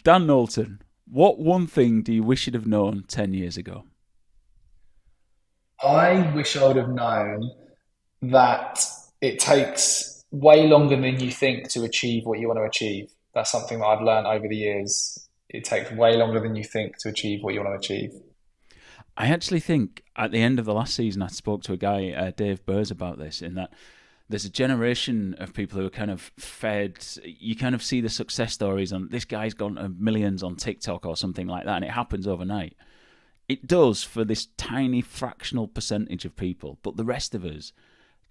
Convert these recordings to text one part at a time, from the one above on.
Dan Knowlton, what one thing do you wish you'd have known 10 years ago? I wish I would have known that it takes way longer than you think to achieve what you want to achieve. That's something that I've learned over the years. It takes way longer than you think to achieve what you want to achieve. I actually think at the end of the last season, I spoke to a guy, Dave Burrs, about this, in that there's a generation of people who are kind of fed. You kind of see the success stories, and this guy's gone to millions on TikTok or something like that, and it happens overnight. It does for this tiny fractional percentage of people, but the rest of us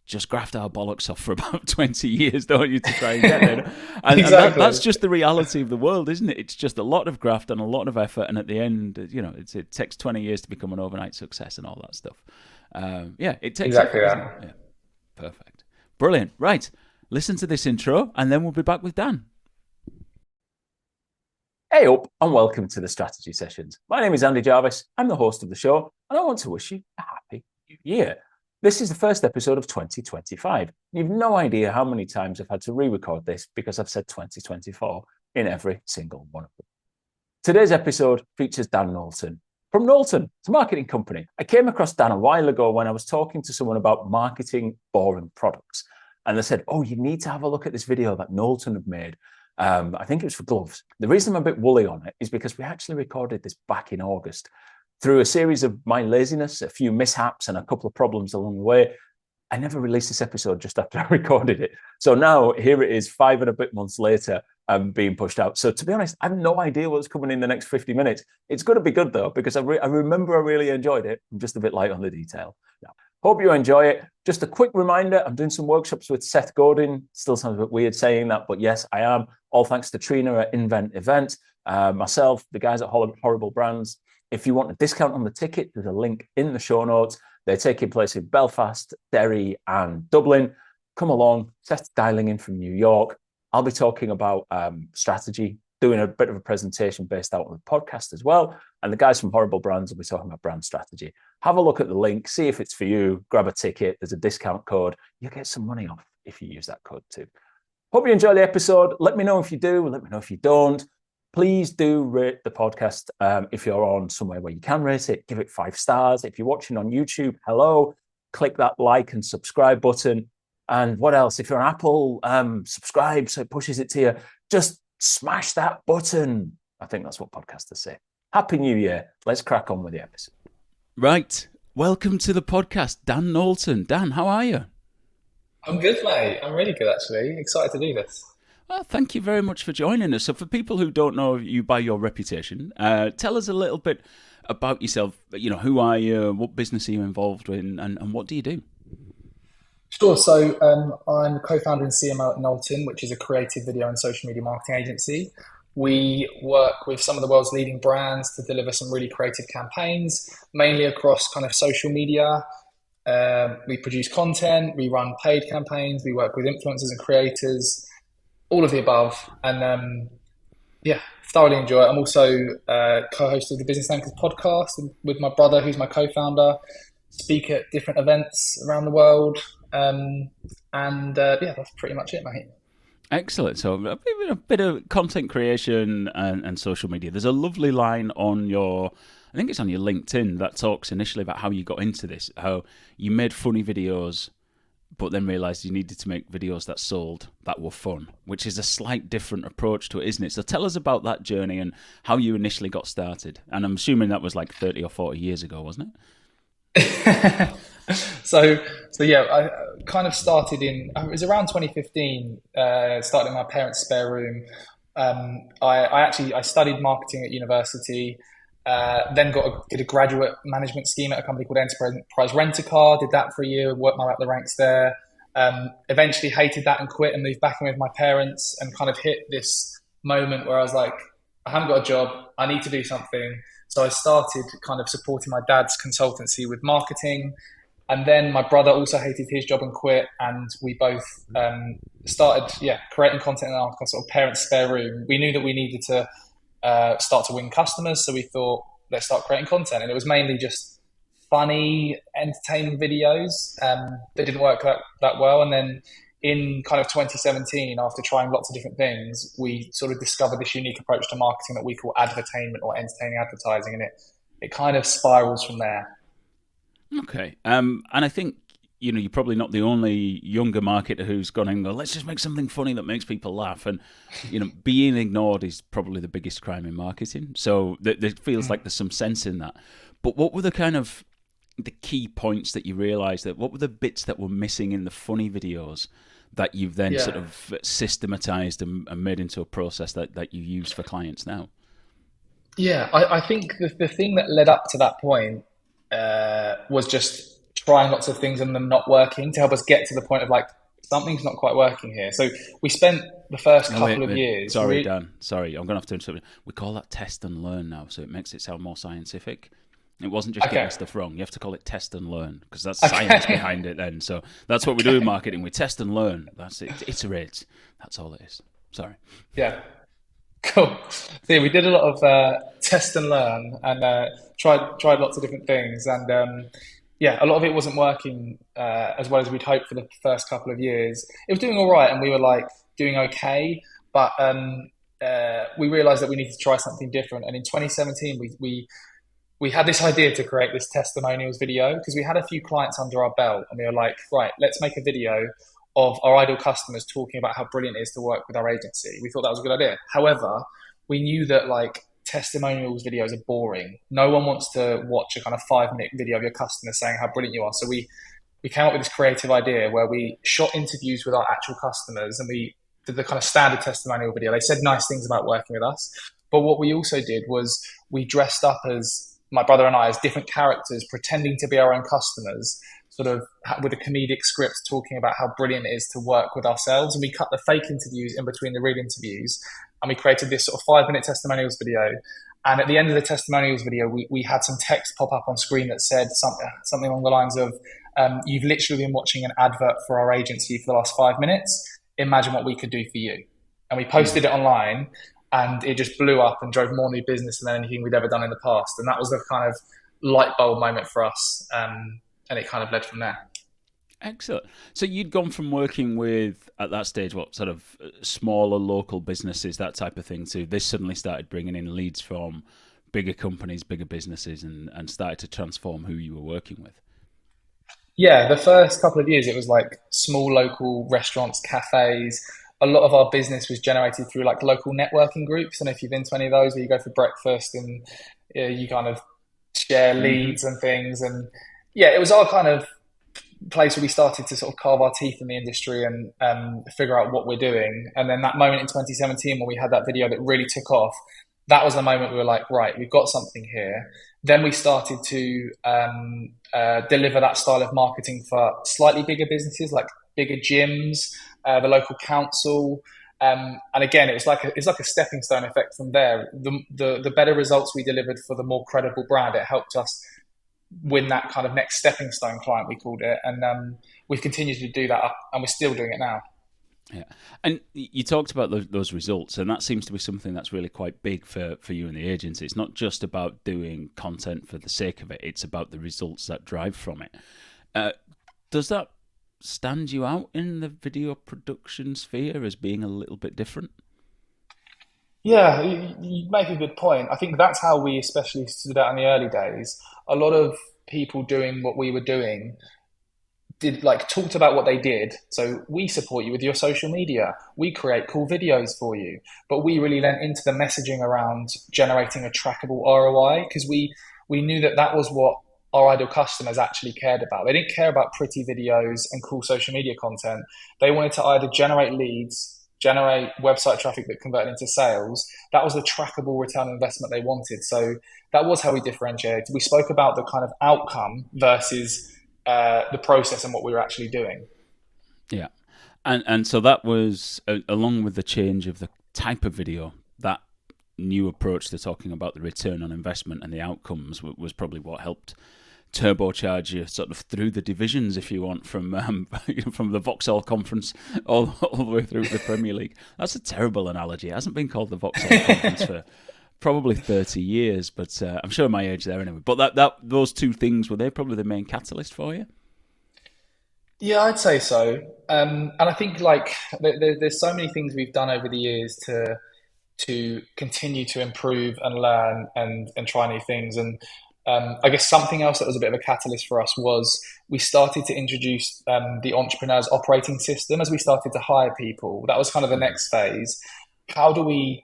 just graft our bollocks off for about 20 years, don't you, to try and get there? And that's Exactly. just the reality of the world, isn't it? It's just a lot of graft and a lot of effort, and at the end, it takes 20 years to become an overnight success and all that stuff. Yeah, it takes Exactly effort, doesn't it? that. Yeah, perfect. Brilliant. Right, listen to this intro, and then we'll be back with Dan. Hey up, and welcome to the Strategy Sessions. My name is Andy Jarvis. I'm the host of the show, and I want to wish you a happy new year. This is the first episode of 2025. You've no idea how many times I've had to re-record this because I've said 2024 in every single one of them. Today's episode features Dan Knowlton. From Knowlton, it's a marketing company. I came across Dan a while ago when I was talking to someone about marketing boring products. And they said, oh, you need to have a look at this video that Knowlton have made. I think it was for gloves. The reason I'm a bit woolly on it is because we actually recorded this back in August. Through a series of my laziness, a few mishaps, and a couple of problems along the way, I never released this episode just after I recorded it. So now here it is, 5 and a bit months later, being pushed out. So to be honest, I have no idea what's coming in the next 50 minutes. It's going to be good though, because I remember I really enjoyed it. I'm just a bit light on the detail. Now, hope you enjoy it. Just a quick reminder, I'm doing some workshops with Seth Godin. Still sounds a bit weird saying that, but yes, I am. All thanks to Trina at Invent Event, myself, the guys at Horrible Brands. If you want a discount on the ticket, there's a link in the show notes. They're taking place in Belfast, Derry, and Dublin. Come along. Seth's dialing in from New York. I'll be talking about strategy, doing a bit of a presentation based out on the podcast as well. And the guys from Horrible Brands will be talking about brand strategy. Have a look at the link, see if it's for you, grab a ticket. There's a discount code. You'll get some money off if you use that code too. Hope you enjoy the episode. Let me know if you do. Let me know if you don't. Please do rate the podcast if you're on somewhere where you can rate it. Give it 5 stars. If you're watching on YouTube, hello. Click that like and subscribe button. And what else? If you're on Apple, subscribe so it pushes it to you. Just smash that button. I think that's what podcasters say. Happy New Year. Let's crack on with the episode. Right. Welcome to the podcast, Dan Knowlton. Dan, how are you? I'm good, mate. I'm really good, actually. Excited to do this. Well, thank you very much for joining us. So, for people who don't know you by your reputation, tell us a little bit about yourself. Who are you? What business are you involved in? And what do you do? Sure. So I'm the co-founder and CMO at Knowlton, which is a creative video and social media marketing agency. We work with some of the world's leading brands to deliver some really creative campaigns, mainly across kind of social media. We produce content, we run paid campaigns, we work with influencers and creators, all of the above. And yeah, thoroughly enjoy it. I'm also co-host of the Business Anchors podcast with my brother, who's my co-founder, speak at different events around the world. Yeah, that's pretty much it, mate. Excellent. So, a bit of content creation and social media. There's a lovely line on I think it's on your LinkedIn, that talks initially about how you got into this, how you made funny videos, but then realised you needed to make videos that sold, that were fun, which is a slight different approach to it, isn't it? So tell us about that journey and how you initially got started. And I'm assuming that was like 30 or 40 years ago, wasn't so so yeah, I kind of started it was around 2015. Started in my parents' spare room. I studied marketing at university. Then did a graduate management scheme at a company called Enterprise Rent a Car. Did that for a year. Worked my way up the ranks there. Eventually hated that and quit and moved back in with my parents and kind of hit this moment where I was like, I haven't got a job. I need to do something. So I started kind of supporting my dad's consultancy with marketing. And then my brother also hated his job and quit. And we both started, creating content in our sort of parents' spare room. We knew that we needed to start to win customers. So we thought, let's start creating content. And it was mainly just funny, entertaining videos that didn't work that well. And then in kind of 2017, after trying lots of different things, we sort of discovered this unique approach to marketing that we call advertainment or entertaining advertising, and it kind of spirals from there. Okay. And I think, you're probably not the only younger marketer who's gone and go, let's just make something funny that makes people laugh. And, being ignored is probably the biggest crime in marketing. So it feels like there's some sense in that. But what were the key points that you realised what were the bits that were missing in the funny videos that you've then sort of systematized and made into a process that you use for clients now? Yeah, I think the thing that led up to that point was just trying lots of things and them not working to help us get to the point of like, something's not quite working here. So we spent the first couple of years. Sorry, Dan. Sorry, I'm going to have to interrupt. We call that test and learn now, so it makes it sound more scientific. It wasn't just getting stuff wrong. You have to call it test and learn because that's science behind it then. So that's what we do in marketing. We test and learn. That's it. Iterate. That's all it is. Sorry. Yeah. Cool. So yeah, we did a lot of test and learn and tried lots of different things. And a lot of it wasn't working as well as we'd hoped for the first couple of years. It was doing all right and we were like doing okay. But we realized that we needed to try something different. And in 2017, we had this idea to create this testimonials video because we had a few clients under our belt and we were like, right, let's make a video of our ideal customers talking about how brilliant it is to work with our agency. We thought that was a good idea. However, we knew that like testimonials videos are boring. No one wants to watch a kind of 5-minute video of your customers saying how brilliant you are. So we came up with this creative idea where we shot interviews with our actual customers and we did the kind of standard testimonial video. They said nice things about working with us. But what we also did was we dressed up as, my brother and I, as different characters pretending to be our own customers, sort of with a comedic script talking about how brilliant it is to work with ourselves. And we cut the fake interviews in between the real interviews. And we created this sort of 5-minute testimonials video. And at the end of the testimonials video, we had some text pop up on screen that said something along the lines of, you've literally been watching an advert for our agency for the last 5 minutes. Imagine what we could do for you. And we posted it online and it just blew up and drove more new business than anything we'd ever done in the past. And that was the kind of light bulb moment for us. And it kind of led from there. Excellent. So you'd gone from working with, at that stage, what sort of smaller local businesses, that type of thing, to this suddenly started bringing in leads from bigger companies, bigger businesses, and started to transform who you were working with. Yeah, the first couple of years, it was like small local restaurants, cafes. A lot of our business was generated through like local networking groups. And if you've been to any of those where you go for breakfast and you kind of share leads and things. And yeah, it was our kind of place where we started to sort of carve our teeth in the industry and figure out what we're doing. And then that moment in 2017 when we had that video that really took off, that was the moment we were like, right, we've got something here. Then we started to deliver that style of marketing for slightly bigger businesses, like bigger gyms, the local council. And again, it's like a stepping stone effect from there. The better results we delivered for the more credible brand, it helped us win that kind of next stepping stone client, we called it. And we've continued to do that, and we're still doing it now. Yeah, and you talked about those results, and that seems to be something that's really quite big for you and the agency. It's not just about doing content for the sake of it, it's about the results that drive from it. Does that stand you out in the video production sphere as being a little bit different? Yeah, you make a good point. I think that's how we especially stood out in the early days. A lot of people doing what we were doing talked about what they did. So we support you with your social media. We create cool videos for you. But we really lent into the messaging around generating a trackable ROI because we knew that was what our ideal customers actually cared about. They didn't care about pretty videos and cool social media content. They wanted to either generate leads, generate website traffic that converted into sales. That was the trackable return on investment they wanted. So that was how we differentiated. We spoke about the kind of outcome versus the process and what we were actually doing. Yeah. And so that was, along with the change of the type of video, that new approach to talking about the return on investment and the outcomes was probably what helped turbocharge you sort of through the divisions, if you want, from from the Vauxhall Conference all the way through the Premier League. That's a terrible analogy. It hasn't been called the Vauxhall Conference for probably 30 years, but I'm sure my age there anyway. But those two things, were they probably the main catalyst for you? Yeah, I'd say so. And I think like there's so many things we've done over the years to continue to improve and learn and try new things. And I guess something else that was a bit of a catalyst for us was we started to introduce the entrepreneur's operating system as we started to hire people. That was kind of the Mhm. next phase. How do we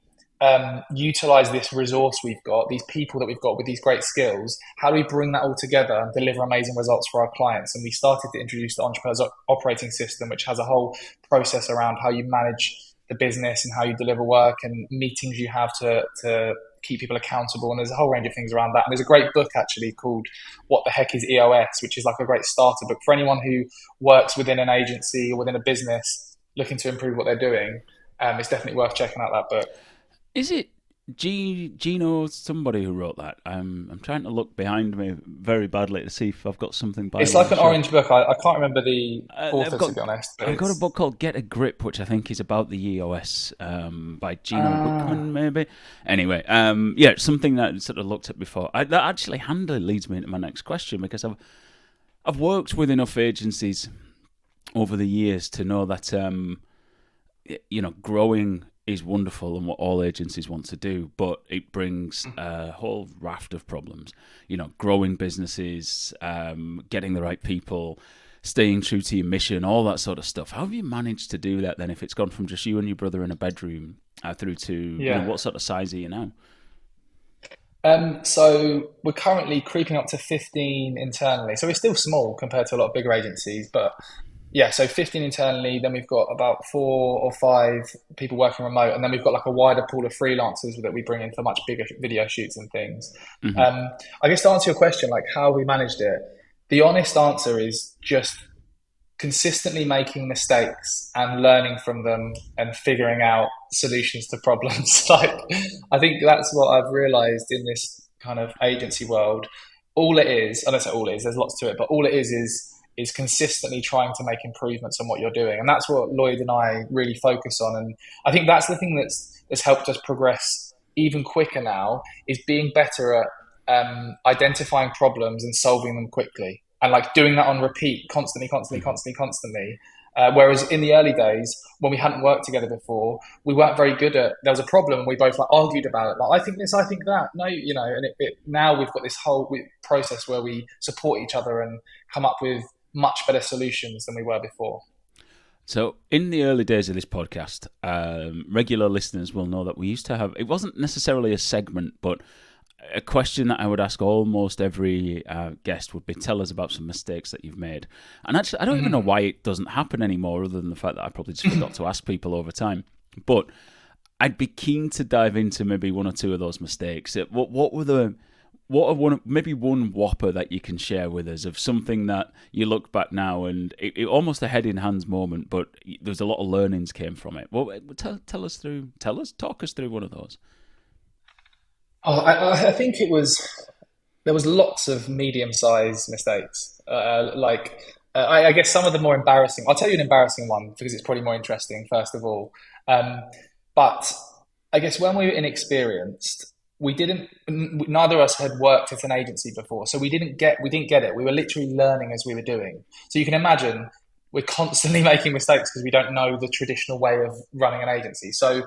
utilize this resource we've got, these people that we've got with these great skills? How do we bring that all together and deliver amazing results for our clients? And we started to introduce the entrepreneur's operating system, which has a whole process around how you manage the business and how you deliver work and meetings you have to keep people accountable. And there's a whole range of things around that. And there's a great book actually called What the Heck is EOS, which is like a great starter book for anyone who works within an agency or within a business looking to improve what they're doing. It's definitely worth checking out that book. Is it Gino somebody who wrote that? I'm trying to look behind me very badly to see if I've got something by It's me on like the an shelf. orange book. I can't remember the I've author to got be honest, but I've got a it's book called Get a Grip, which I think is about the EOS by Gino ah Wickman, maybe. Anyway, yeah, it's something that I sort of looked at before. That actually handily leads me into my next question because I've worked with enough agencies over the years to know that growing is wonderful and what all agencies want to do, but it brings a whole raft of problems. Growing businesses, getting the right people, staying true to your mission, all that sort of stuff. How have you managed to do that then? If it's gone from just you and your brother in a bedroom through to yeah. what sort of size are you now? So we're currently creeping up to 15 internally. So we're still small compared to a lot of bigger agencies, but yeah, so 15 internally, then we've got about 4 or 5 people working remote, and then we've got like a wider pool of freelancers that we bring in for much bigger video shoots and things. Hmm. Um, I guess to answer your question, like how we managed it, the honest answer is just consistently making mistakes and learning from them and figuring out solutions to problems. Like, I think that's what I've realized in this kind of agency world. All it is, I don't say all it is, there's lots to it, but all it is consistently trying to make improvements on what you're doing. And that's what Lloyd and I really focus on. And I think that's the thing that's helped us progress even quicker now is being better at identifying problems and solving them quickly and like doing that on repeat constantly, constantly, Hmm. constantly, constantly. Whereas in the early days, when we hadn't worked together before, we weren't very good at. There was a problem, and we both like argued about it. Like I think this, I think that. No, and now we've got this whole process where we support each other and come up with much better solutions than we were before. So, in the early days of this podcast, regular listeners will know that we used to have, it wasn't necessarily a segment, but a question that I would ask almost every guest would be tell us about some mistakes that you've made. And actually, I don't even know Mm-hmm. why it doesn't happen anymore, other than the fact that I probably just forgot to ask people over time. But I'd be keen to dive into maybe one or two of those mistakes. What were the what are one whopper that you can share with us of something that you look back now and it almost a head in hands moment, but there's a lot of learnings came from it. Well, talk us through one of those. I think it was there was lots of medium-sized mistakes. I guess some of the more embarrassing. I'll tell you an embarrassing one because it's probably more interesting. First of all, um, but I guess when we were inexperienced, we didn't. Neither of us had worked at an agency before, so we didn't get it. We were literally learning as we were doing. So you can imagine we're constantly making mistakes because we don't know the traditional way of running an agency. So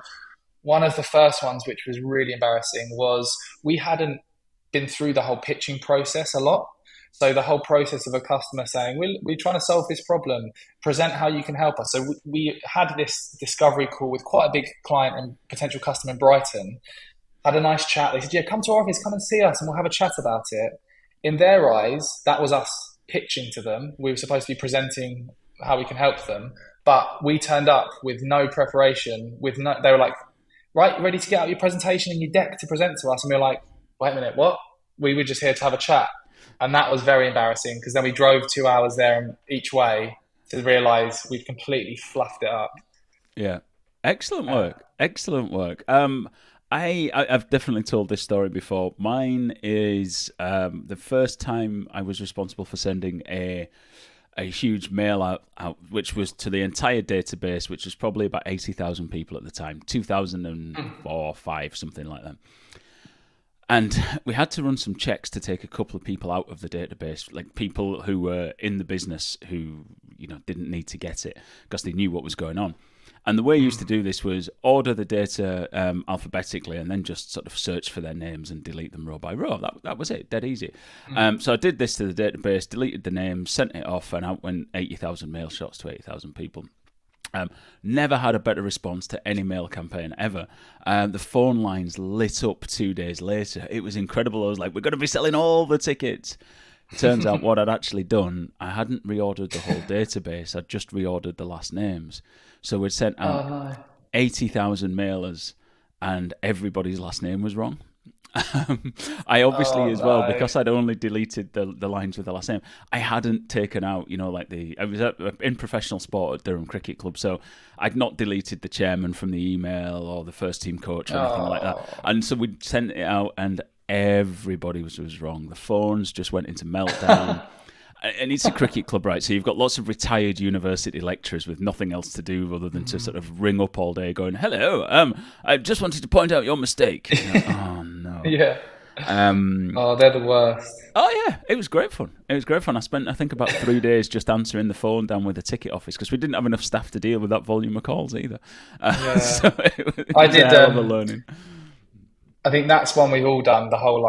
one of the first ones, which was really embarrassing, was we hadn't been through the whole pitching process a lot. So the whole process of a customer saying, we're trying to solve this problem, present how you can help us. So we had this discovery call with quite a big client and potential customer in Brighton, had a nice chat. They said, yeah, come to our office, come and see us, and we'll have a chat about it. In their eyes, that was us pitching to them. We were supposed to be presenting how we can help them. But we turned up with no preparation, they were like, right, ready to get out your presentation and your deck to present to us. And we were like, wait a minute, what? We were just here to have a chat. And that was very embarrassing because then we drove 2 hours there each way to realize we'd completely fluffed it up. Yeah, excellent Uh, work, excellent work. I've definitely told this story before. Mine is the first time I was responsible for sending a huge mail out, which was to the entire database, which was probably about 80,000 people at the time, 2004, 5, something like that. And we had to run some checks to take a couple of people out of the database, like people who were in the business who, didn't need to get it because they knew what was going on. And the way I used to do this was order the data alphabetically and then just sort of search for their names and delete them row by row. That was it, dead easy. So I did this to the database, deleted the names, sent it off, and out went 80,000 mail shots to 80,000 people. Never had a better response to any mail campaign ever. The phone lines lit up 2 days later. It was incredible. I was like, we're going to be selling all the tickets. Turns out what I'd actually done, I hadn't reordered the whole database. I'd just reordered the last names. So we'd sent out 80,000 mailers and everybody's last name was wrong. I obviously because I'd only deleted the lines with the last name, I hadn't taken out, I was in professional sport at Durham Cricket Club, so I'd not deleted the chairman from the email or the first team coach or anything like that. And so we sent it out and everybody was wrong. The phones just went into meltdown. And it's a cricket club, right? So you've got lots of retired university lecturers with nothing else to do other than to sort of ring up all day going, hello, I just wanted to point out your mistake. Oh, no. Yeah. They're the worst. Oh, yeah. It was great fun. I spent, I think, about 3 days just answering the phone down with the ticket office because we didn't have enough staff to deal with that volume of calls either. So I did a hell of a learning. I think that's one we've all done, the whole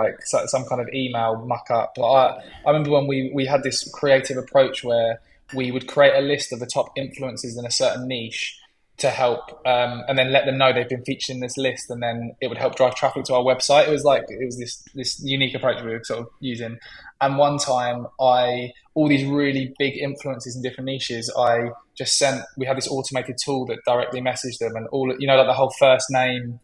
some kind of email muck up. I remember when we had this creative approach where we would create a list of the top influencers in a certain niche to help, and then let them know they've been featured in this list, and then it would help drive traffic to our website. It was this unique approach we were sort of using. And one time, all these really big influencers in different niches, we had this automated tool that directly messaged them, and all like the whole first name.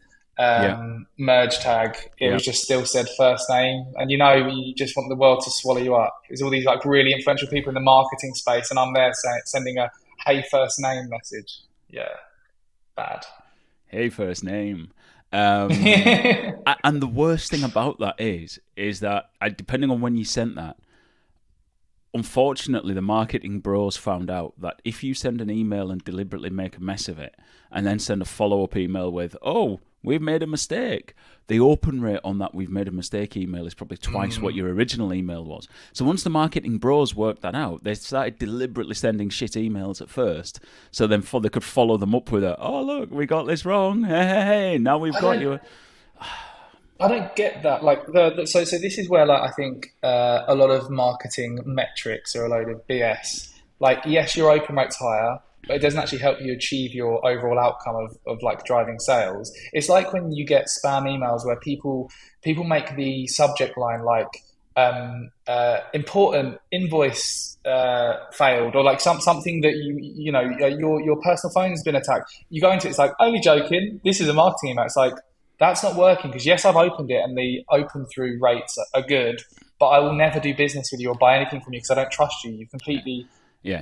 Merge tag, it was just still said first name, and you just want the world to swallow you up. There's all these really influential people in the marketing space, and I'm there sending a hey first name message. Yeah, bad. Hey first name. And the worst thing about that is that depending on when you sent that, unfortunately, the marketing bros found out that if you send an email and deliberately make a mess of it, and then send a follow-up email with, oh, we've made a mistake, the open rate on that we've made a mistake email is probably twice what your original email was. So once the marketing bros worked that out, they started deliberately sending shit emails at first, so then they could follow them up with oh, look, we got this wrong. Hey, now we've got you. I don't get that. So this is where I think a lot of marketing metrics are a load of BS. Yes, your open rate's higher, but it doesn't actually help you achieve your overall outcome of driving sales. It's like when you get spam emails where people make the subject line important invoice failed, or something that your personal phone's been attacked. You go into it, it's only joking. This is a marketing email. It's that's not working because yes, I've opened it and the open through rates are good, but I will never do business with you or buy anything from you because I don't trust you. You've completely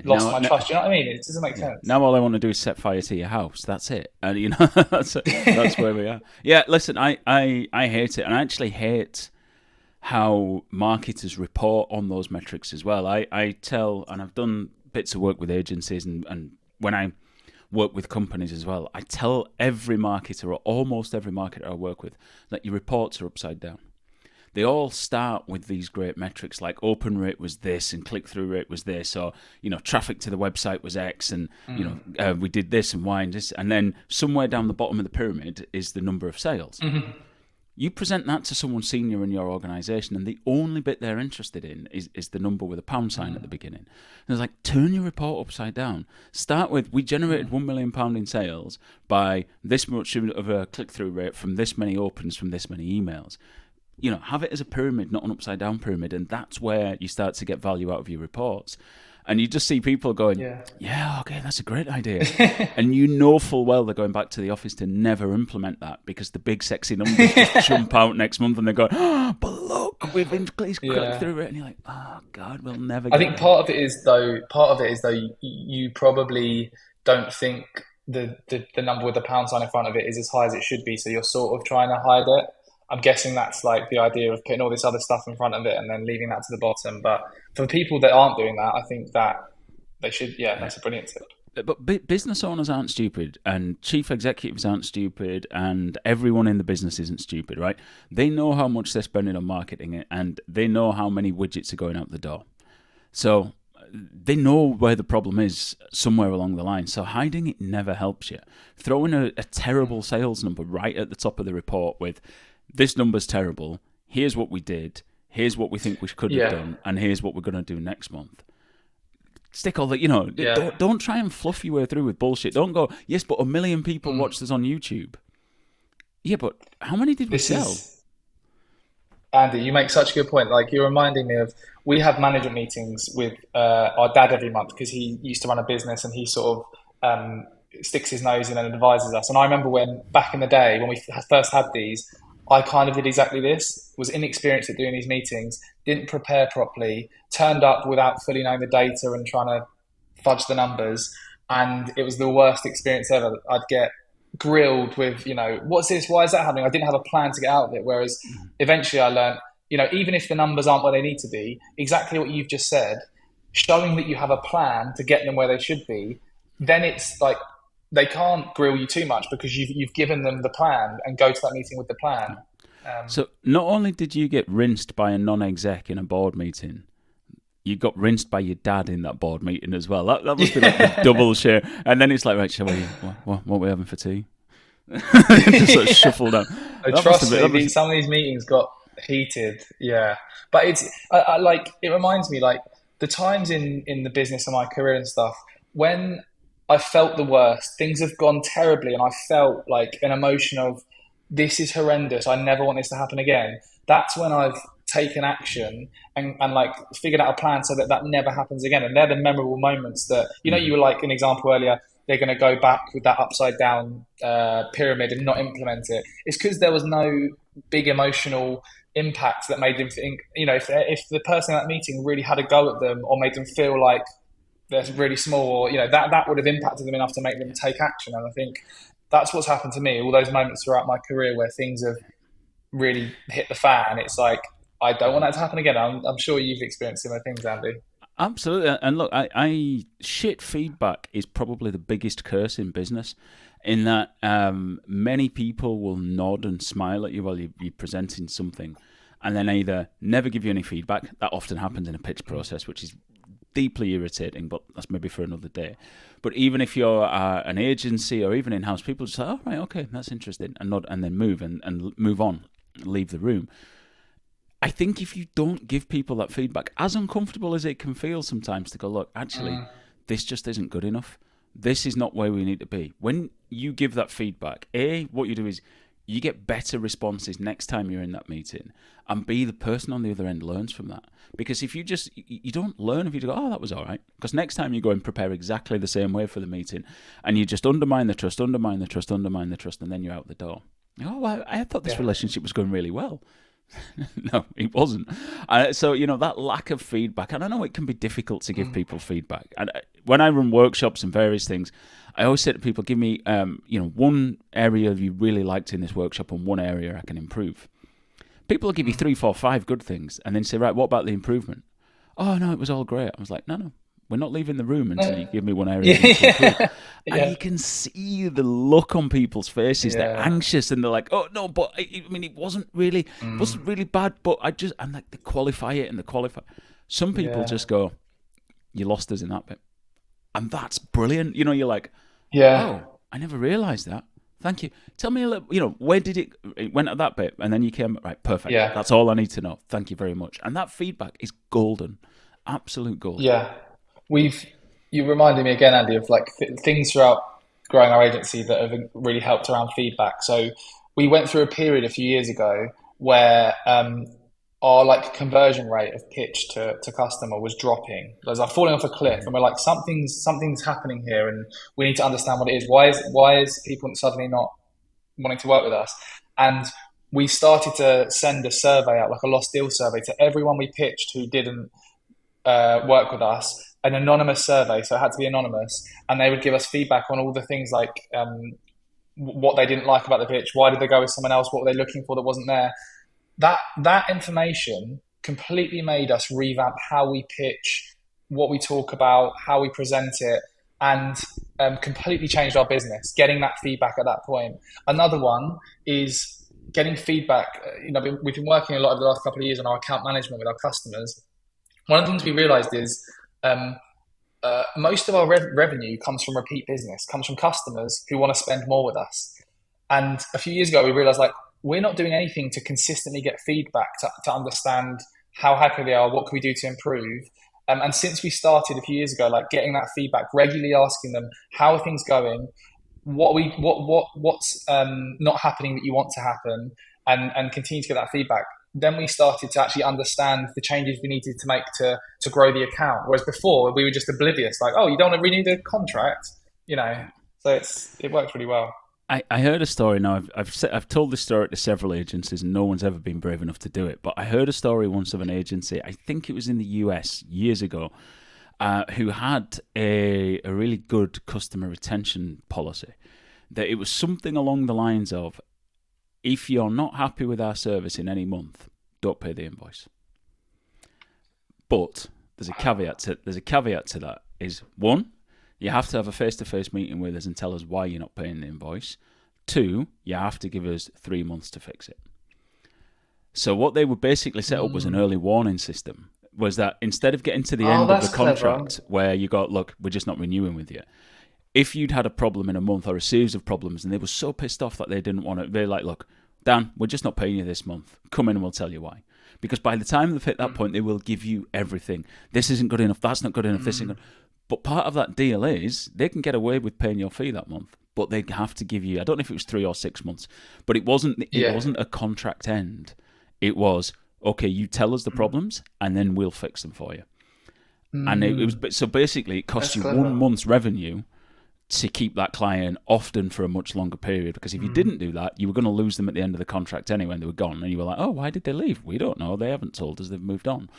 lost my trust. You know what I mean? It doesn't make sense. Now all I want to do is set fire to your house. That's it. And that's where we are. Yeah, listen, I hate it, and I actually hate how marketers report on those metrics as well. I tell, and I've done bits of work with agencies, and when I work with companies as well, I tell every marketer, or almost every marketer I work with, that your reports are upside down. They all start with these great metrics like open rate was this and click-through rate was this, or traffic to the website was X, and we did this and Y and this, and then somewhere down the bottom of the pyramid is the number of sales. Mm-hmm. You present that to someone senior in your organisation, and the only bit they're interested in is the number with a pound sign at the beginning. And it's turn your report upside down. Start with, we generated £1 million in sales by this much of a click-through rate from this many opens from this many emails. Have it as a pyramid, not an upside-down pyramid, and that's where you start to get value out of your reports. And you just see people going, yeah, okay, that's a great idea. And full well they're going back to the office to never implement that because the big sexy numbers just jump out next month and they're going, but look, we've increased click-through rate. And you're like, oh, God, we'll never get I think part of it is though, you probably don't think the number with the pound sign in front of it is as high as it should be, so you're sort of trying to hide it. I'm guessing that's the idea of putting all this other stuff in front of it and then leaving that to the bottom. But for people that aren't doing that, I think that they should. Yeah, that's a brilliant tip. But business owners aren't stupid, and chief executives aren't stupid, and everyone in the business isn't stupid, right? They know how much they're spending on marketing, and they know how many widgets are going out the door. So they know where the problem is somewhere along the line. So hiding it never helps you. Throwing a terrible sales number right at the top of the report with, this number's terrible, here's what we did, here's what we think we could have done, and here's what we're going to do next month. Stick all that, don't try and fluff your way through with bullshit. Don't go, yes, but 1 million people watched us on YouTube. Yeah, but how many did we sell? Andy, you make such a good point. Like, you're reminding me of, we have management meetings with our dad every month because he used to run a business, and he sort of sticks his nose in and advises us. And I remember when, back in the day, when we first had these, I kind of did exactly this, was inexperienced at doing these meetings, didn't prepare properly, turned up without fully knowing the data and trying to fudge the numbers. And it was the worst experience ever. I'd get grilled with, what's this? Why is that happening? I didn't have a plan to get out of it. Whereas eventually I learned, even if the numbers aren't where they need to be, exactly what you've just said, showing that you have a plan to get them where they should be, then it's like, they can't grill you too much because you've given them the plan, and go to that meeting with the plan. So not only did you get rinsed by a non-exec in a board meeting, you got rinsed by your dad in that board meeting as well. That must be like a double share. And then it's like, right, shall we? What are we having for tea? Just sort of shuffled down. Trust me, some of these meetings got heated. Yeah, but it's I like, it reminds me, like, the times in the business and my career and stuff when I felt the worst. Things have gone terribly, and I felt like an emotion of, this is horrendous, I never want this to happen again. That's when I've taken action and like figured out a plan so that never happens again. And they're the memorable moments that, you were like an example earlier, they're going to go back with that upside down pyramid and not implement it. It's because there was no big emotional impact that made them think, if the person at that meeting really had a go at them or made them feel like they're really small, or that would have impacted them enough to make them take action. And I think that's what's happened to me. All those moments throughout my career where things have really hit the fan, it's like, I don't want that to happen again. I'm sure you've experienced similar things, Andy. Absolutely. And look, I shit feedback is probably the biggest curse in business, in that many people will nod and smile at you while you're presenting something, and then either never give you any feedback. That often happens in a pitch process, which is deeply irritating, but that's maybe for another day. But even if you're an agency or even in-house, people just say, oh, right, okay, that's interesting, and nod, and then move and move on, leave the room. I think if you don't give people that feedback, as uncomfortable as it can feel sometimes, to go, look, actually, this just isn't good enough. This is not where we need to be. When you give that feedback, A, what you do is you get better responses next time you're in that meeting, and B, the person on the other end learns from that. Because if you don't learn if you go, oh, that was all right. Because next time you go and prepare exactly the same way for the meeting, and you just undermine the trust, and then you're out the door. Oh, well, I thought this relationship was going really well. No, it wasn't. So, that lack of feedback, and I know it can be difficult to give people feedback. And when I run workshops and various things, I always say to people, give me, one area you really liked in this workshop and one area I can improve. People will give you 3, 4, 5 good things and then say, right, what about the improvement? Oh, no, it was all great. I was like, no, we're not leaving the room until you give me one area. And you can see the look on people's faces. They're anxious and they're like, oh, no, but it wasn't really bad, but I'm like, they qualify it and they qualify. Some people just go, you lost us in that bit. And that's brilliant. You're like, oh, I never realised that. Thank you. Tell me a little, where did it went at that bit? And then you came, right, perfect. Yeah. That's all I need to know. Thank you very much. And that feedback is golden. Absolute golden. Yeah. You reminded me again, Andy, of like things throughout growing our agency that have really helped around feedback. So we went through a period a few years ago where our like conversion rate of pitch to customer was dropping. It was like falling off a cliff, and we're like, something's happening here, and we need to understand what it is. Why is people suddenly not wanting to work with us? And we started to send a survey out, like a lost deal survey, to everyone we pitched who didn't work with us. An anonymous survey, so it had to be anonymous, and they would give us feedback on all the things like what they didn't like about the pitch, why did they go with someone else, what were they looking for that wasn't there. That information completely made us revamp how we pitch, what we talk about, how we present it. And completely changed our business, getting that feedback at that point. Another one is getting feedback. We've been working a lot over the last couple of years on our account management with our customers. One of the things we realized is most of our revenue comes from repeat business, comes from customers who want to spend more with us. And a few years ago, we realized we're not doing anything to consistently get feedback to understand how happy they are, what can we do to improve. And since we started a few years ago, getting that feedback, regularly asking them, how are things going? What's not happening that you want to happen, and continue to get that feedback. Then we started to actually understand the changes we needed to make to grow the account. Whereas before we were just oblivious, oh, you don't want to renew the contract, So it works really well. I heard a story. Now I've told this story to several agencies, and no one's ever been brave enough to do it. But I heard a story once of an agency. I think it was in the US years ago, who had a really good customer retention policy. That it was something along the lines of, if you're not happy with our service in any month, don't pay the invoice. But there's a caveat to that. Is one, you have to have a face-to-face meeting with us and tell us why you're not paying the invoice. Two, you have to give us 3 months to fix it. So what they would basically set up was an early warning system. Was that instead of getting to the end of the contract where you got, look, we're just not renewing with you. If you'd had a problem in a month or a series of problems and they were so pissed off that they didn't want to, they're like, look, Dan, we're just not paying you this month. Come in and we'll tell you why. Because by the time they've hit that point, they will give you everything. This isn't good enough. That's not good enough. This isn't good. But part of that deal is they can get away with paying your fee that month, but they have to give you, I don't know if it was 3 or 6 months, but it wasn't a contract end. It was, okay, you tell us the problems and then we'll fix them for you. And it was, so basically it cost you 1 month's revenue to keep that client, often for a much longer period, because if you didn't do that, you were going to lose them at the end of the contract anyway, and they were gone, and you were like, oh, why did they leave? We don't know. They haven't told us. They've moved on.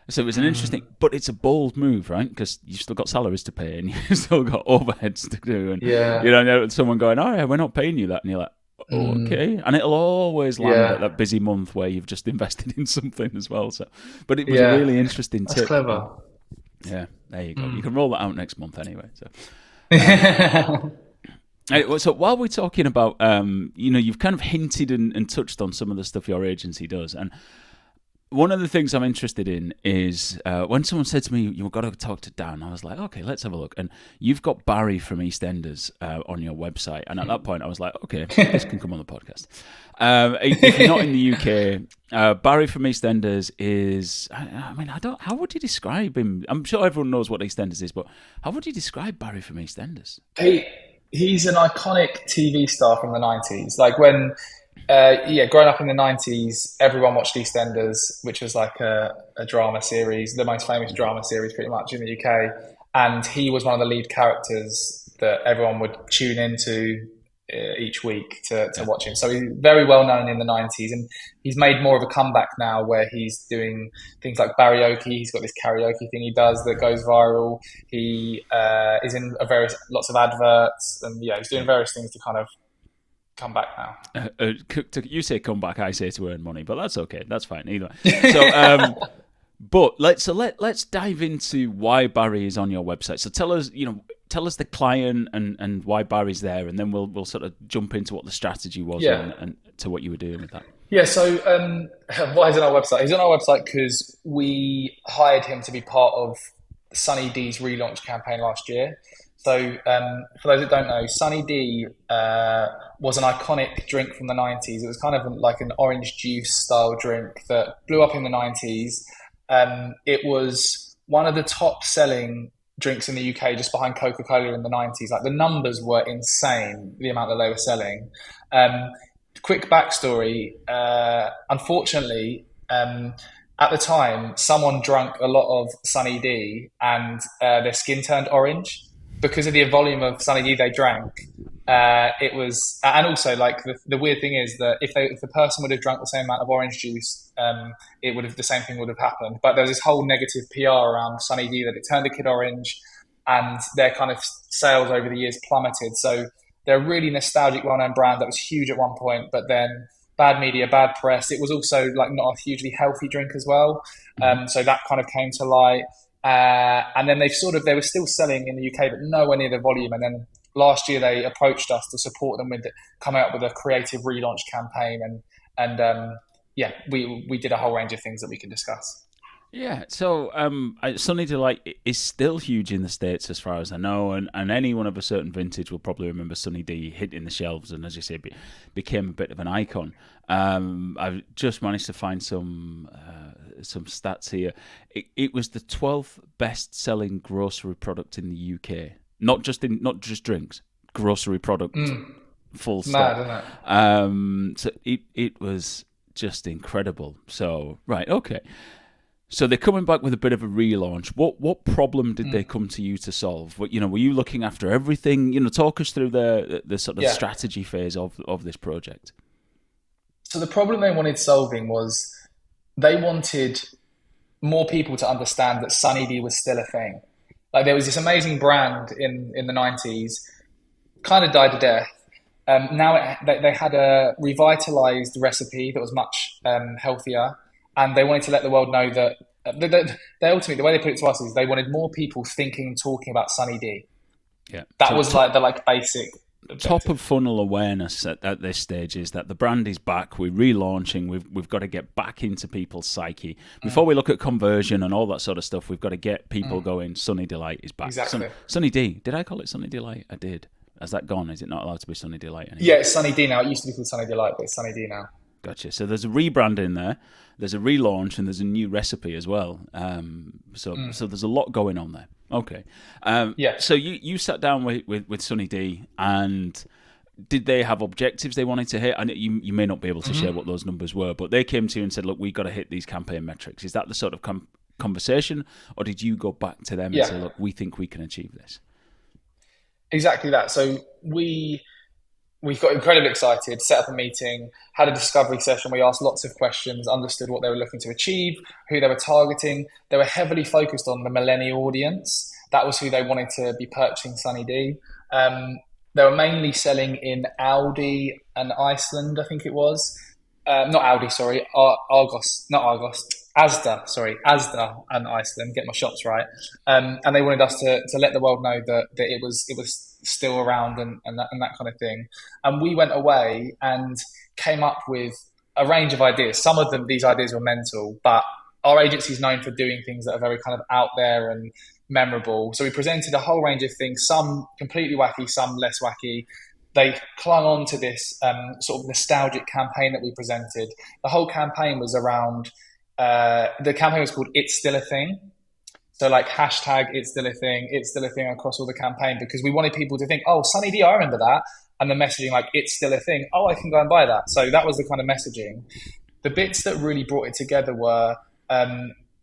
So it was an interesting, but it's a bold move, right? Because you've still got salaries to pay, and you've still got overheads to do, and someone going, oh yeah, we're not paying you that, and you're like, oh, okay, and it'll always land at that busy month where you've just invested in something as well. So, but it was a really interesting tip. That's clever. Yeah, there you go. You can roll that out next month anyway. So. So while we're talking about, you've kind of hinted and touched on some of the stuff your agency does, and one of the things I'm interested in is when someone said to me, you've got to talk to Dan, I was like, okay, let's have a look. And you've got Barry from Eastenders on your website. And at that point, I was like, okay, this can come on the podcast. If you're not in the UK, Barry from Eastenders is, how would you describe him? I'm sure everyone knows what Eastenders is, but how would you describe Barry from Eastenders? He's an iconic TV star from the 90s. When... growing up in the 90s, everyone watched EastEnders, which was like a drama series, the most famous drama series pretty much in the UK. And he was one of the lead characters that everyone would tune into each week to watch him. So he's very well known in the 90s, and he's made more of a comeback now where he's doing things like karaoke. He's got this karaoke thing he does that goes viral. He is in lots of adverts, and he's doing various things to kind of come back now. You say come back, I say to earn money, but that's okay. That's fine either. So, but let's dive into why Barry is on your website. So tell us the client and why Barry's there, and then we'll sort of jump into what the strategy was and to what you were doing with that. Yeah. So why is he on our website? He's on our website because we hired him to be part of Sunny D's relaunch campaign last year. So for those that don't know, Sunny D was an iconic drink from the 90s. It was kind of like an orange juice style drink that blew up in the 90s. It was one of the top selling drinks in the UK, just behind Coca-Cola in the 90s. Like, the numbers were insane, the amount that they were selling. Quick backstory, unfortunately, at the time, someone drank a lot of Sunny D and their skin turned orange. Because of the volume of Sunny D they drank, it was, and also the weird thing is that if the person would have drunk the same amount of orange juice, the same thing would have happened. But there was this whole negative PR around Sunny D that it turned a kid orange, and their kind of sales over the years plummeted. So they're a really nostalgic, well-known brand that was huge at one point, but then bad media, bad press. It was also not a hugely healthy drink as well. So that kind of came to light. And then they were still selling in the UK, but nowhere near the volume. And then last year they approached us to support them with coming up with a creative relaunch campaign, and we did a whole range of things that we can discuss. Yeah, so Sunny Delight is still huge in the States as far as I know, and anyone of a certain vintage will probably remember Sunny D hitting the shelves and, as you say, became a bit of an icon. I've just managed to find some stats here. It was the 12th best-selling grocery product in the UK, not just drinks, grocery product, full stop. Mad, isn't it? So it was just incredible. So, right, okay. So they're coming back with a bit of a relaunch. What problem did they come to you to solve? Were you looking after everything? Talk us through the sort of strategy phase of this project. So the problem they wanted solving was they wanted more people to understand that Sunny D was still a thing. Like, there was this amazing brand in the 90s, kind of died to death. Now they had a revitalized recipe that was much healthier. And they wanted to let the world know that they ultimately, the way they put it to us is they wanted more people thinking and talking about Sunny D. Yeah, that was the basic objective. Top of funnel awareness at this stage is that the brand is back. We're relaunching. We've got to get back into people's psyche before we look at conversion and all that sort of stuff. We've got to get people going. Sunny Delight is back. Exactly. Sunny D. Did I call it Sunny Delight? I did. Has that gone? Is it not allowed to be Sunny Delight anymore? Yeah, it's Sunny D now. It used to be called Sunny Delight, but it's Sunny D now. Gotcha. So there's a rebrand in there, there's a relaunch, and there's a new recipe as well. So there's a lot going on there. Okay. So you sat down with Sunny D, and did they have objectives they wanted to hit? And you may not be able to share what those numbers were, but they came to you and said, look, we've got to hit these campaign metrics. Is that the sort of conversation, or did you go back to them and say, look, we think we can achieve this? Exactly that. So we got incredibly excited, set up a meeting, had a discovery session. We asked lots of questions, understood what they were looking to achieve, who they were targeting. They were heavily focused on the millennial audience. That was who they wanted to be purchasing Sunny D. They were mainly selling in Aldi and Iceland, I think it was. Not Aldi, sorry. Asda and Iceland, get my shops right. And they wanted us to let the world know that it was still around and that kind of thing. And we went away and came up with a range of ideas. Some of these ideas were mental, but our agency is known for doing things that are very kind of out there and memorable. So we presented a whole range of things, some completely wacky, some less wacky. They clung on to this sort of nostalgic campaign that we presented. The whole campaign was around, the campaign was called It's Still a Thing. So like hashtag It's Still a Thing across all the campaign, because we wanted people to think, oh, Sunny D, I remember that. And the messaging like, it's still a thing. Oh, I can go and buy that. So that was the kind of messaging. The bits that really brought it together were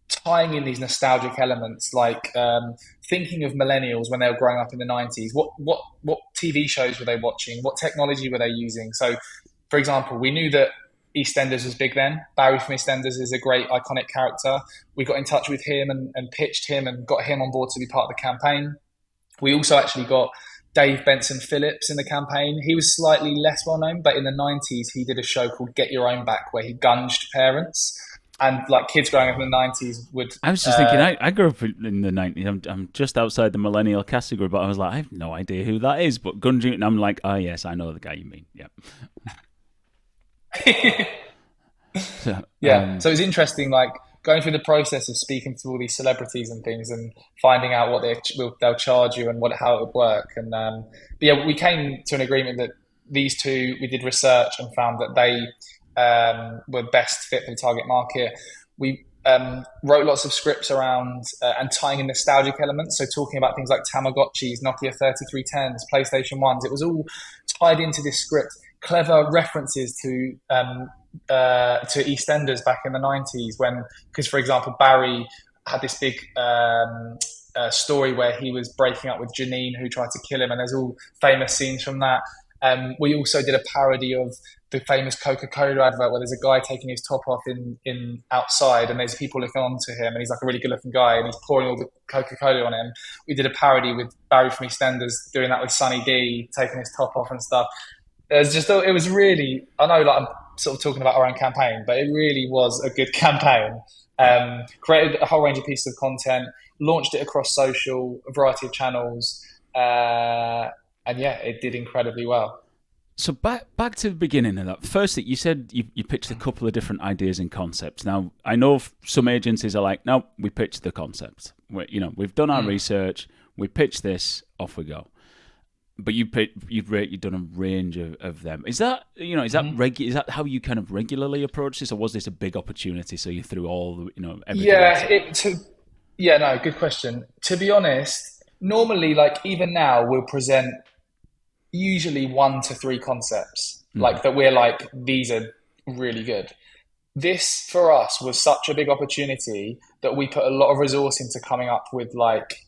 tying in these nostalgic elements, like thinking of millennials when they were growing up in the 90s. What TV shows were they watching? What technology were they using? So, for example, we knew that Eastenders was big then. Barry from Eastenders is a great iconic character. We got in touch with him and pitched him and got him on board to be part of the campaign. We also actually got Dave Benson Phillips in the campaign. He was slightly less well known, but in the 90s, he did a show called Get Your Own Back, where he gunged parents. And like kids growing up in the 90s would... I was just thinking, I grew up in the 90s. I'm just outside the millennial category, but I was like, I have no idea who that is. But gunging, and I'm like, oh yes, I know the guy you mean. Yep. So it was interesting, like going through the process of speaking to all these celebrities and things and finding out what they'll charge you and how it would work. And we came to an agreement that these two, we did research and found that they were best fit for the target market. We wrote lots of scripts around and tying in nostalgic elements, so talking about things like Tamagotchis, Nokia 3310s, PlayStation 1s. It was all tied into this script. Clever references to EastEnders back in the 90s, because for example Barry had this big story where he was breaking up with Janine, who tried to kill him, and there's all famous scenes from that. We also did a parody of the famous Coca-Cola advert where there's a guy taking his top off in outside, and there's people looking on to him, and he's like a really good looking guy, and he's pouring all the Coca-Cola on him. We did a parody with Barry from EastEnders doing that with Sunny D, taking his top off and stuff. It was really, I know, like sort of talking about our own campaign, but it really was a good campaign. Created a whole range of pieces of content, launched it across social, a variety of channels, and yeah, it did incredibly well. So back to the beginning of that. First, you said you pitched a couple of different ideas and concepts. Now, I know some agencies are like, no, we pitched the concept. We've done our research, we pitched this, off we go. But you've done a range of them. Is that is that how you kind of regularly approach this, or was this a big opportunity? So you threw all everything? No, good question. To be honest, normally, like even now, we'll present usually 1 to 3 concepts, like that we're like, these are really good. This for us was such a big opportunity that we put a lot of resource into coming up with like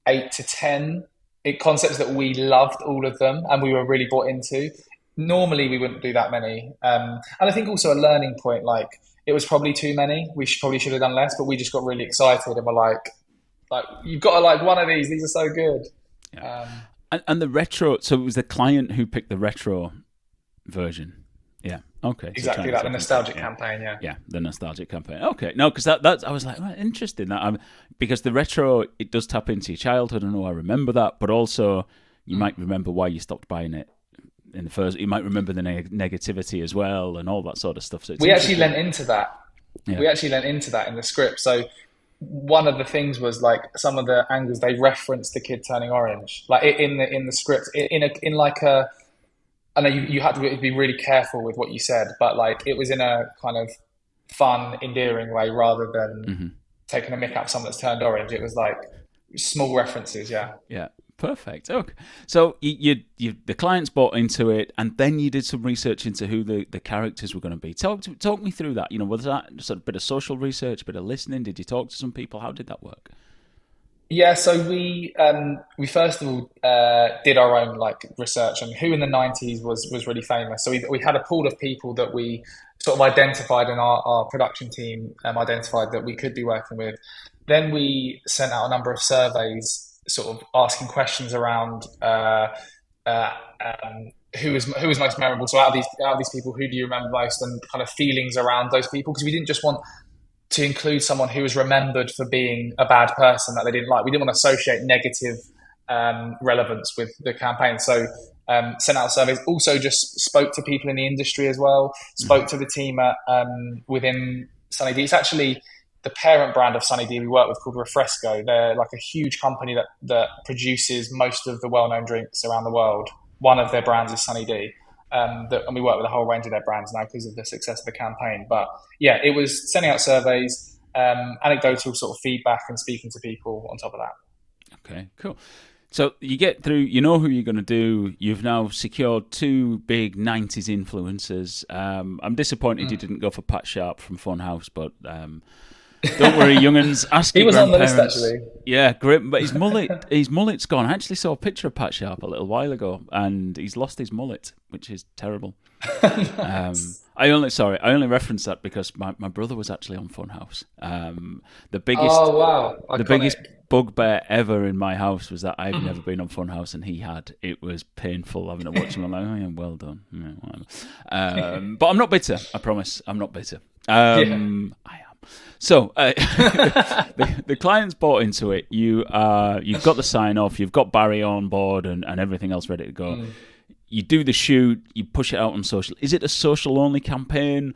8 to 10 concepts that we loved, all of them, and we were really bought into. Normally we wouldn't do that many, and I think also a learning point, like it was probably too many. We probably should have done less, but we just got really excited and we're like you've got to like one of these are so good. And the retro, so it was the client who picked the retro version. Yeah. Okay. Exactly that, the nostalgic campaign. Yeah, the nostalgic campaign. Okay. No, because that I was like, interesting that because the retro, it does tap into your childhood. I know I remember that, but also you might remember why you stopped buying it in the first. You might remember the negativity as well and all that sort of stuff. So we actually lent into that. Yeah. We actually lent into that in the script. So one of the things was like some of the angles they referenced the kid turning orange, like in the script, in like a. I know you had to be really careful with what you said, but like it was in a kind of fun, endearing way rather than taking a mick out of someone that's turned orange. It was like small references, yeah. Yeah, perfect. Okay, so you the clients bought into it, and then you did some research into who the characters were going to be. Talk me through that. Was that sort of a bit of social research, a bit of listening? Did you talk to some people? How did that work? Yeah, so we first of all did our own like research on who in the 90s was really famous. So we had a pool of people that we sort of identified, and our production team identified that we could be working with. Then we sent out a number of surveys, sort of asking questions around who was most memorable. So out of these people, who do you remember most, and kind of feelings around those people, because we didn't just want to include someone who was remembered for being a bad person that they didn't like. We didn't want to associate negative relevance with the campaign. So sent out surveys. Also just spoke to people in the industry as well. Spoke to the team at, within Sunny D. It's actually the parent brand of Sunny D we work with, called Refresco. They're like a huge company that produces most of the well-known drinks around the world. One of their brands is Sunny D. And we work with a whole range of their brands now because of the success of the campaign. But yeah, it was sending out surveys, anecdotal sort of feedback, and speaking to people on top of that. Okay, cool. So you get through, you know who you're going to do. You've now secured 2 big 90s influencers. I'm disappointed you didn't go for Pat Sharp from Funhouse, but don't worry, young'uns. Ask he your was on the grandparents. list, actually. Yeah, great. But his mullet's gone. I actually saw a picture of Pat Sharp a little while ago, and he's lost his mullet, which is terrible. Nice. I only reference that because my brother was actually on Funhouse. The biggest, oh wow, iconic. The biggest bugbear ever in my house was that I've never been on Funhouse, and he had. It was painful having to watch him. I'm like, oh yeah, well done. Yeah, but I'm not bitter. I promise, I'm not bitter. I am. So the client's bought into it. You've got the sign off. You've got Barry on board and everything else ready to go. You do the shoot. You push it out on social. Is it a social only campaign?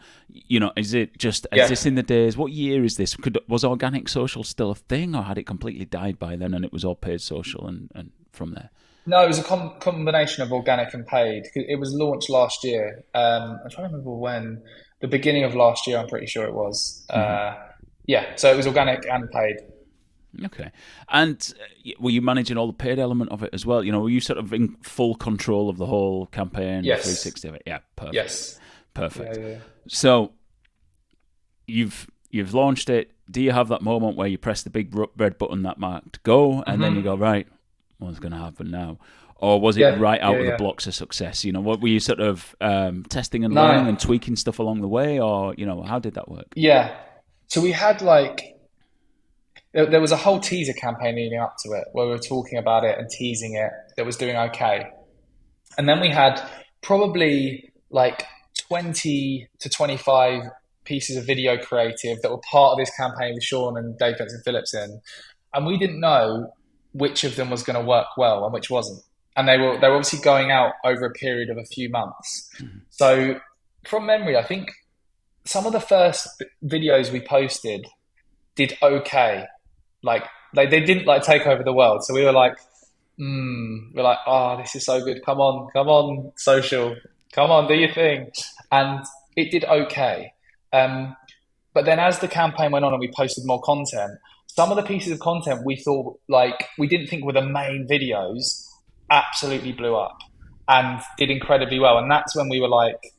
Is it just? Is this in the days? What year is this? Was organic social still a thing, or had it completely died by then and it was all paid social and from there? No, it was a combination of organic and paid. It was launched last year. I'm trying to remember when. The beginning of last year, I'm pretty sure it was. So it was organic and paid. Okay. And were you managing all the paid element of it as well? Were you sort of in full control of the whole campaign? Yes. 360 of it? Yeah, perfect. Yes. Perfect. Yeah. So you've launched it. Do you have that moment where you press the big red button that marked go, and then you go, right, what's going to happen now? Or was it right out of the blocks of success? What were you sort of testing and learning and tweaking stuff along the way? Or, how did that work? Yeah. So we had there was a whole teaser campaign leading up to it where we were talking about it and teasing it that was doing okay. And then we had probably 12 20 to 25 pieces of video creative that were part of this campaign with Sean and Dave Benson Phillips in, and we didn't know which of them was going to work well and which wasn't. And they were obviously going out over a period of a few months. So from memory, I think some of the first videos we posted did okay. Like they didn't like take over the world. So we were like, oh, this is so good. Come on, social. Come on, do your thing. And it did okay. But then as the campaign went on and we posted more content, some of the pieces of content we thought, like, we didn't think were the main videos absolutely blew up and did incredibly well. And that's when we were like,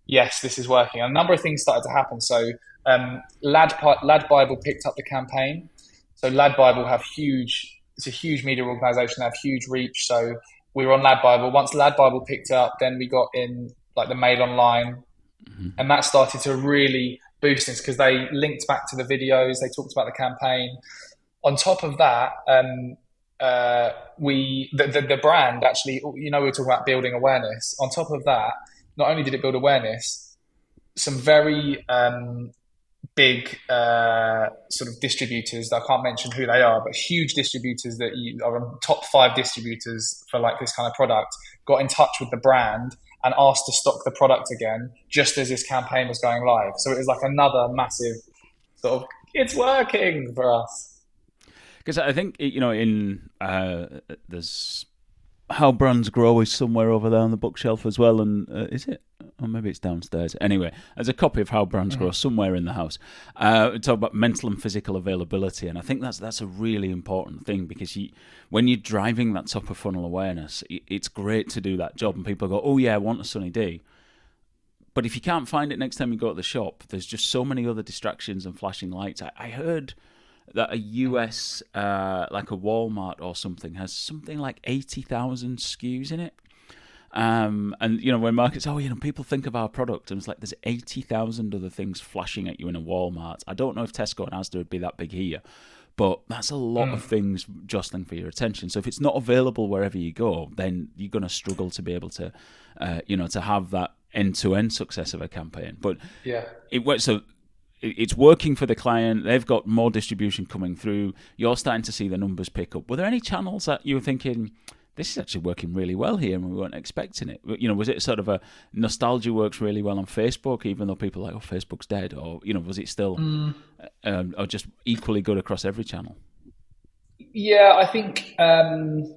yes, this is working. And a number of things started to happen. So Lad Bible picked up the campaign. So Lad Bible it's a huge media organization. They have huge reach. So we were on Lad Bible. Once Lad Bible picked up, then we got in like the Mail Online. And that started to really boost things because they linked back to the videos. They talked about the campaign. On top of that, the brand actually, we were talking about building awareness. On top of that, not only did it build awareness, some very big sort of distributors, I can't mention who they are, but huge distributors that are top 5 distributors for like this kind of product, got in touch with the brand and asked to stock the product again just as this campaign was going live. So it was like another massive sort of, it's working for us. Because I think, in there's How Brands Grow is somewhere over there on the bookshelf as well. And is it? Or maybe it's downstairs. Anyway, there's a copy of How Brands Grow somewhere in the house. We talk about mental and physical availability. And I think that's a really important thing because when you're driving that top of funnel awareness, it's great to do that job. And people go, oh yeah, I want a sunny day. But if you can't find it next time you go to the shop, there's just so many other distractions and flashing lights. I heard that a US, like a Walmart or something, has something like 80,000 SKUs in it. And, when markets, people think of our product, and it's like there's 80,000 other things flashing at you in a Walmart. I don't know if Tesco and Asda would be that big here, but that's a lot of things jostling for your attention. So if it's not available wherever you go, then you're going to struggle to be able to, to have that end-to-end success of a campaign. But yeah, it works. So it's working for the client. They've got more distribution coming through. You're starting to see the numbers pick up. Were there any channels that you were thinking, this is actually working really well here and we weren't expecting it? Was it sort of a nostalgia works really well on Facebook, even though people are like, oh, Facebook's dead? Or, was it still or just equally good across every channel? Yeah, I think, I'm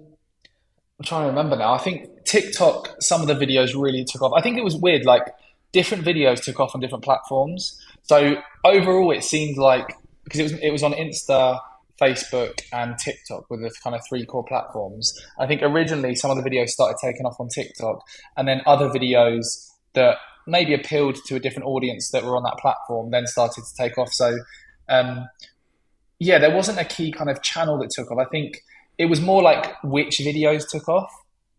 trying to remember now. I think TikTok, some of the videos really took off. I think it was weird, like different videos took off on different platforms. So overall, it seemed like, because it was on Insta, Facebook and TikTok were the kind of 3 core platforms. I think originally some of the videos started taking off on TikTok, and then other videos that maybe appealed to a different audience that were on that platform then started to take off. So there wasn't a key kind of channel that took off. I think it was more like which videos took off,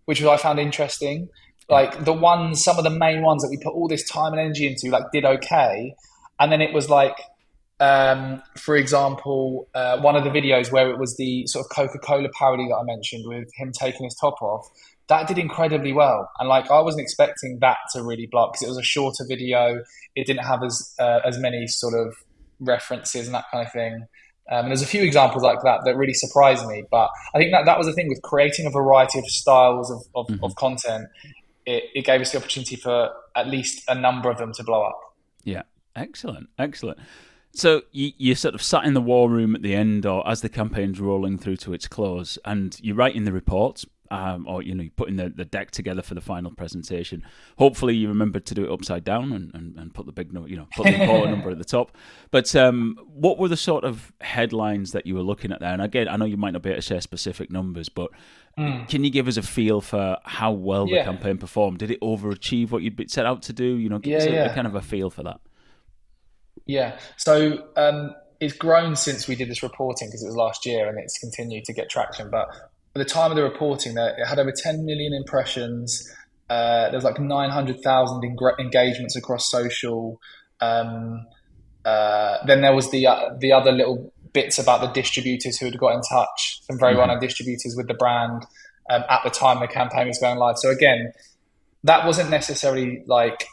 which I found interesting. Like some of the main ones that we put all this time and energy into, like did okay. And then it was like, for example, one of the videos where it was the sort of Coca-Cola parody that I mentioned with him taking his top off, that did incredibly well. And like, I wasn't expecting that to really blow up because it was a shorter video. It didn't have as many sort of references and that kind of thing. And there's a few examples like that really surprised me. But I think that was the thing with creating a variety of styles of content. It gave us the opportunity for at least a number of them to blow up. Yeah. Excellent. So you sort of sat in the war room at the end, or as the campaign's rolling through to its close, and you're writing the reports, or you're putting the deck together for the final presentation. Hopefully, you remembered to do it upside down and put the big number, put the important number at the top. But what were the sort of headlines that you were looking at there? And again, I know you might not be able to share specific numbers, but can you give us a feel for how well the campaign performed? Did it overachieve what you'd set out to do? Give us a kind of a feel for that. Yeah, so it's grown since we did this reporting because it was last year and it's continued to get traction. But at the time of the reporting, it had over 10 million impressions. There was like 900,000 engagements across social. Then there was the other little bits about the distributors who had got in touch, some very well-known distributors with the brand at the time the campaign was going live. So again, that wasn't necessarily like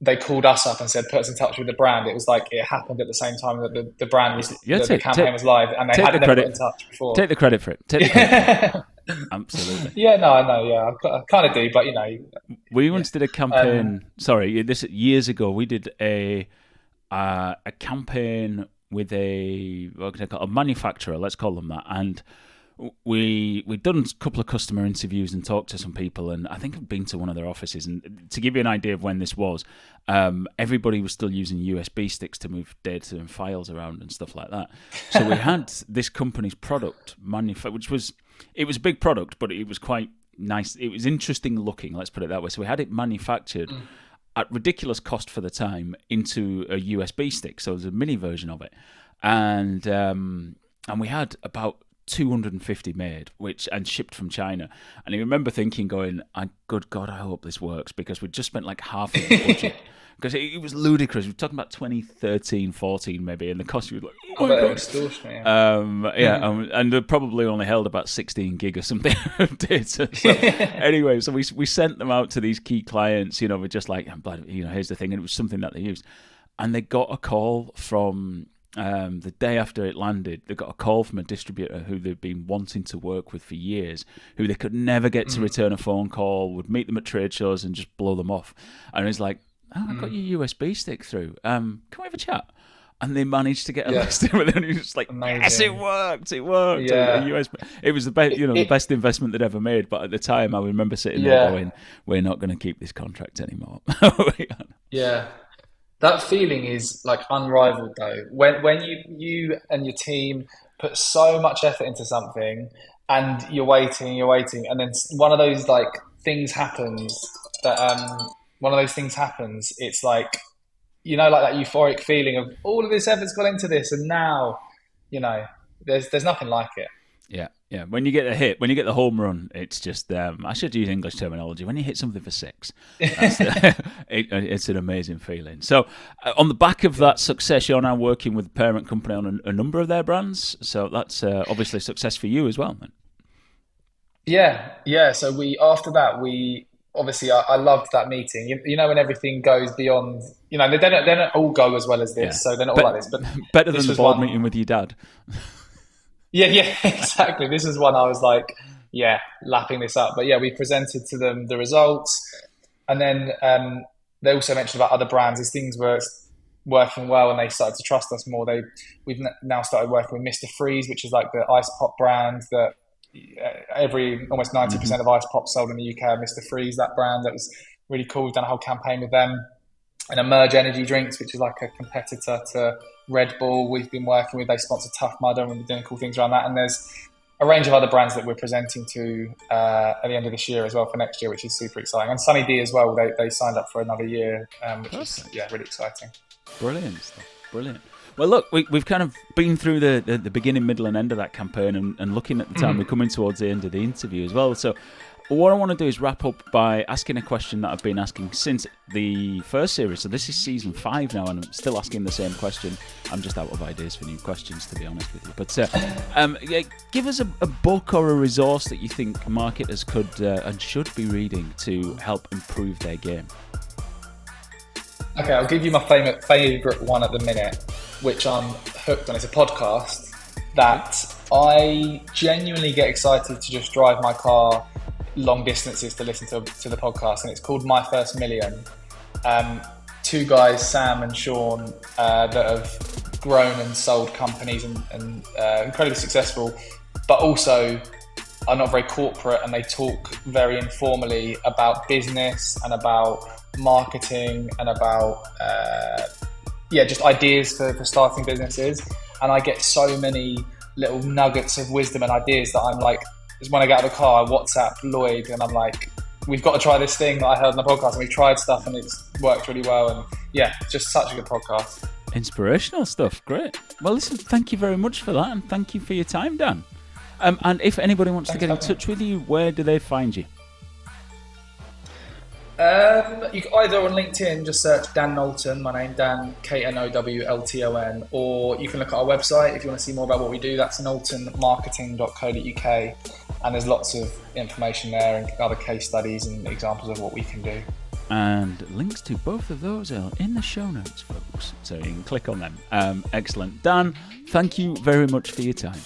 they called us up and said, put us in touch with the brand. It was like it happened at the same time that the brand was, the campaign was live, and they hadn't never got in touch before. Take the credit for it. Take the credit for it. Absolutely. Yeah, no, I know. Yeah, I kind of do, but you know. We once did a campaign. This years ago. We did a campaign with a manufacturer. Let's call them that, and we'd done a couple of customer interviews and talked to some people, and I think I've been to one of their offices. And to give you an idea of when this was, everybody was still using USB sticks to move data and files around and stuff like that. So we had this company's product which was a big product, but it was quite nice. It was interesting looking, let's put it that way. So we had it manufactured at ridiculous cost for the time into a USB stick. So it was a mini version of it, and we had about 250 made, and shipped from China. And I remember thinking, good God, I hope this works, because we'd just spent like half of the budget. Because it was ludicrous. We're talking about 2013, 14 maybe, and the cost was like, oh my God. Extortionate, and they probably only held about 16 gig or something of data. So anyway, so we sent them out to these key clients, we're just like, here's the thing. And it was something that they used. And they got a call from, the day after it landed, they got a call from a distributor who they've been wanting to work with for years, who they could never get to return a phone call, would meet them at trade shows and just blow them off. And it was like, I got your USB stick through. Can we have a chat? And they managed to get a listing with it. And it was like, amazing. Yes, it worked. It worked. Yeah. It was the best, the best investment they'd ever made. But at the time, I remember sitting there going, "We're not going to keep this contract anymore." Yeah. That feeling is like unrivaled, though. When you and your team put so much effort into something, and you're waiting, and then one of those like things happens it's like, like that euphoric feeling of all of this effort's gone into this, and now, there's nothing like it. Yeah. When you get a hit, when you get the home run, it's just, I should use English terminology. When you hit something for six, it's an amazing feeling. So on the back of that success, you're now working with the parent company on a number of their brands. So that's obviously a success for you as well, then. Yeah. So after that, obviously, I loved that meeting. When everything goes beyond, they don't all go as well as this, so they're not all like this. But better than the board meeting with your dad. Yeah, exactly. This is one I was like, lapping this up. But we presented to them the results, and then they also mentioned about other brands as things were working well, and they started to trust us more. We've now started working with Mr. Freeze, which is like the ice pop brand that almost 90% of ice pop sold in the UK are Mr. Freeze, that brand. That was really cool. We've done a whole campaign with them. And Emerge Energy Drinks, which is like a competitor to Red Bull, we've been working with. They sponsor Tough Mudder, and we're doing cool things around that. And there's a range of other brands that we're presenting to at the end of this year as well for next year, which is super exciting. And Sunny D as well, they signed up for another year, which is really exciting. Brilliant stuff. Brilliant. Well, look, we've kind of been through the beginning, middle, and end of that campaign, and looking at the time, we're coming towards the end of the interview as well. So what I want to do is wrap up by asking a question that I've been asking since the first series. So this is season 5 now, and I'm still asking the same question. I'm just out of ideas for new questions, to be honest with you. But give us a book or a resource that you think marketers could and should be reading to help improve their game. Okay, I'll give you my favourite one at the minute, which I'm hooked on. It's a podcast that I genuinely get excited to just drive my car long distances to listen to the podcast, and it's called My First Million. 2 guys, Sam and Sean, that have grown and sold companies and incredibly successful, but also are not very corporate, and they talk very informally about business and about marketing and about just ideas for starting businesses. And I get so many little nuggets of wisdom and ideas that I'm like, just when I get out of the car, I WhatsApp Lloyd, and I'm like, we've got to try this thing that I heard on the podcast, and we've tried stuff and it's worked really well. And just such a good podcast. Inspirational stuff. Great. Well, listen, thank you very much for that, and thank you for your time, Dan. And if anybody wants to get in touch with you, where do they find you? You can either on LinkedIn just search Dan Knowlton, my name, Dan, Knowlton, or you can look at our website if you want to see more about what we do. That's knowltonmarketing.co.uk, and there's lots of information there and other case studies and examples of what we can do. And links to both of those are in the show notes, folks. So you can click on them. Excellent. Dan, thank you very much for your time.